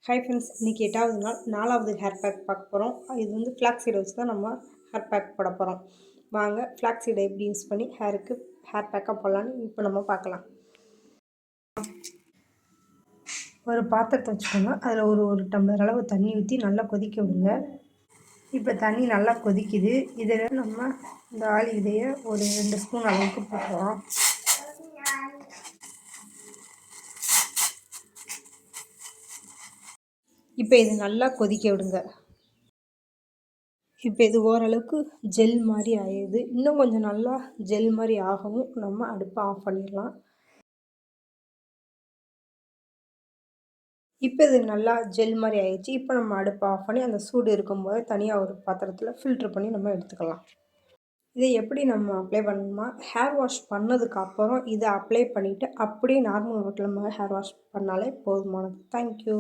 Hi friends, இன்றைக்கி 8வது நாள் 4வது ஹேர் பேக் பார்க்க போகிறோம். இது வந்து ஃப்ளாக்ஸ் சீடை வச்சு தான் நம்ம ஹேர் பேக் போட போகிறோம். வாங்க ஃப்ளாக்ஸ் சீடை எப்படி யூஸ் பண்ணி ஹேர் பேக்காக போடலான்னு இப்போ நம்ம பார்க்கலாம். ஒரு பாத்திரத்தை வச்சுக்கோங்க. அதில் ஒரு டம்ளர் அளவு தண்ணி ஊற்றி நல்லா கொதிக்க விடுங்க. இப்போ தண்ணி நல்லா கொதிக்குது. இதில் நம்ம இந்த ஆளி விதையை ஒரு 2 ஸ்பூன் அளவுக்கு போட்டுறோம். இப்போ இது நல்லா கொதிக்க விடுங்க. இப்போ இது ஓரளவுக்கு ஜெல் மாதிரி ஆயிடுது. இன்னும் கொஞ்சம் நல்லா ஜெல் மாதிரி ஆகவும் நம்ம அடுப்பை ஆஃப் பண்ணிடலாம். இப்போ இது நல்லா ஜெல் மாதிரி ஆயிடுச்சு. இப்போ நம்ம அடுப்பை ஆஃப் பண்ணி அந்த சூடு இருக்கும்போது தனியாக ஒரு பாத்திரத்தில் ஃபில்ட்ரு பண்ணி நம்ம எடுத்துக்கலாம். இதை எப்படி நம்ம அப்ளை பண்ணணுமா, ஹேர் வாஷ் பண்ணதுக்கப்புறம் இதை அப்ளை பண்ணிவிட்டு அப்படியே நார்மல் வாட்டரில் நம்ம ஹேர் வாஷ் பண்ணாலே போதுமானது. தேங்க்யூ.